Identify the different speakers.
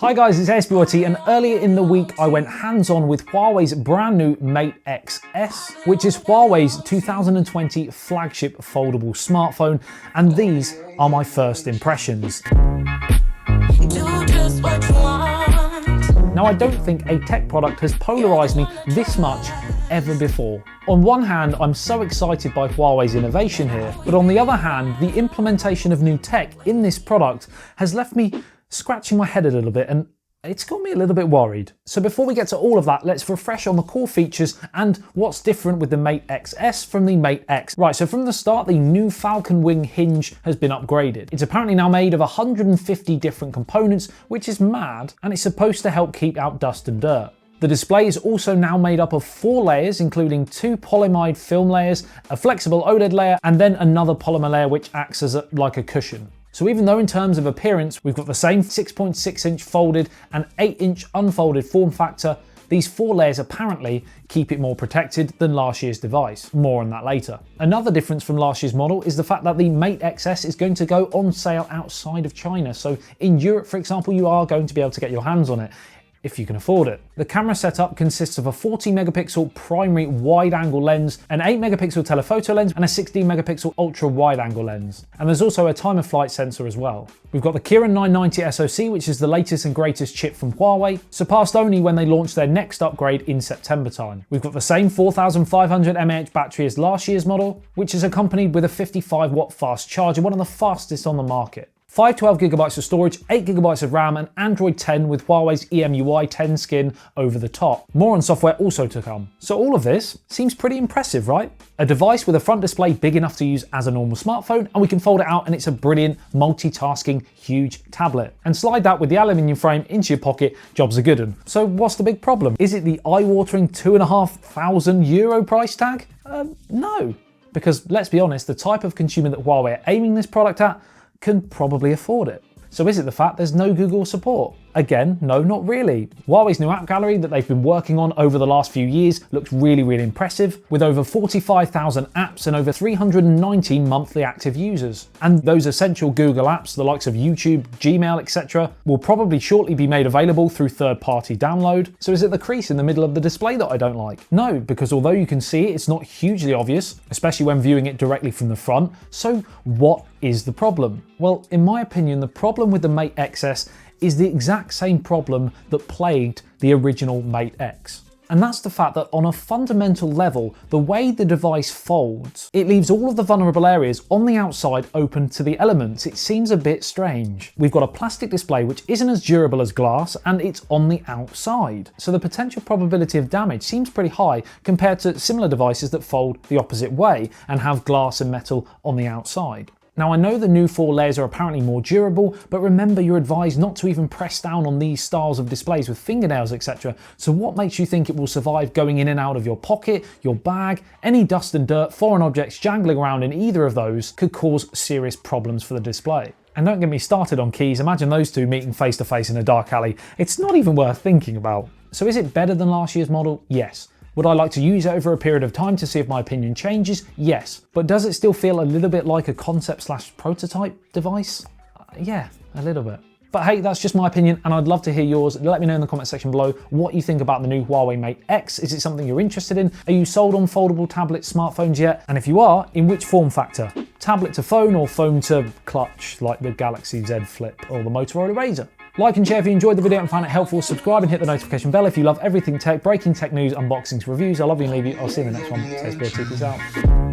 Speaker 1: Hi guys, it's ASBYT, and earlier in the week I went hands-on with Huawei's brand new Mate XS, which is Huawei's 2020 flagship foldable smartphone, and these are my first impressions. Now, I don't think a tech product has polarized me this much ever before. On one hand, I'm so excited by Huawei's innovation here, but on the other hand, the implementation of new tech in this product has left me scratching my head a little bit, and it's got me a little bit worried. So before we get to all of that, let's refresh on the core features and what's different with the Mate XS from the Mate X. Right, so from the start, the new Falcon Wing hinge has been upgraded. It's apparently now made of 150 different components, which is mad, and it's supposed to help keep out dust and dirt. The display is also now made up of 4 layers, including 2 polyimide film layers, a flexible OLED layer, and then another polymer layer which acts as like a cushion. So even though in terms of appearance we've got the same 6.6-inch folded and 8-inch unfolded form factor, these 4 layers apparently keep it more protected than last year's device. More on that later. Another difference from last year's model is the fact that the Mate XS is going to go on sale outside of China. So in Europe, for example, you are going to be able to get your hands on it, if you can afford it. The camera setup consists of a 40 megapixel primary wide angle lens, an 8 megapixel telephoto lens, and a 16 megapixel ultra wide angle lens. And there's also a time of flight sensor as well. We've got the Kirin 990 SoC, which is the latest and greatest chip from Huawei, surpassed only when they launched their next upgrade in September time. We've got the same 4500 mAh battery as last year's model, which is accompanied with a 55 watt fast charger, one of the fastest on the market. 512GB of storage, 8GB of RAM, and Android 10 with Huawei's EMUI 10 skin over the top. More on software also to come. So all of this seems pretty impressive, right? A device with a front display big enough to use as a normal smartphone, and we can fold it out and it's a brilliant multitasking huge tablet. And slide that with the aluminium frame into your pocket, jobs are good 'un. So what's the big problem? Is it the eye-watering €2,500 price tag? No. Because let's be honest, the type of consumer that Huawei are aiming this product at can probably afford it. So is it the fact there's no Google support? Again, no, not really. Huawei's new app gallery that they've been working on over the last few years looks really, really impressive, with over 45,000 apps and over 319 monthly active users. And those essential Google apps, the likes of YouTube, Gmail, etc., will probably shortly be made available through third-party download. So is it the crease in the middle of the display that I don't like? No, because although you can see it, it's not hugely obvious, especially when viewing it directly from the front. So what is the problem? Well, in my opinion, the problem with the Mate XS is the exact same problem that plagued the original Mate X. And that's the fact that on a fundamental level, the way the device folds, it leaves all of the vulnerable areas on the outside open to the elements. It seems a bit strange. We've got a plastic display which isn't as durable as glass, and it's on the outside. So the potential probability of damage seems pretty high compared to similar devices that fold the opposite way and have glass and metal on the outside. Now, I know the new 4 layers are apparently more durable, but remember you're advised not to even press down on these styles of displays with fingernails, etc. So what makes you think it will survive going in and out of your pocket, your bag? Any dust and dirt, foreign objects jangling around in either of those could cause serious problems for the display. And don't get me started on keys. Imagine those two meeting face to face in a dark alley. It's not even worth thinking about. So is it better than last year's model? Yes. Would I like to use it over a period of time to see if my opinion changes? Yes. But does it still feel a little bit like a concept/prototype device? Yeah, a little bit. But hey, that's just my opinion, and I'd love to hear yours. Let me know in the comment section below what you think about the new Huawei Mate X. Is it something you're interested in? Are you sold on foldable tablet smartphones yet? And if you are, in which form factor? Tablet to phone or phone to clutch, like the Galaxy Z Flip or the Motorola Razr? Like and share if you enjoyed the video and found it helpful. Subscribe and hit the notification bell if you love everything tech, breaking tech news, unboxings, reviews. I love you and leave you. I'll see you in the next one. Peace out.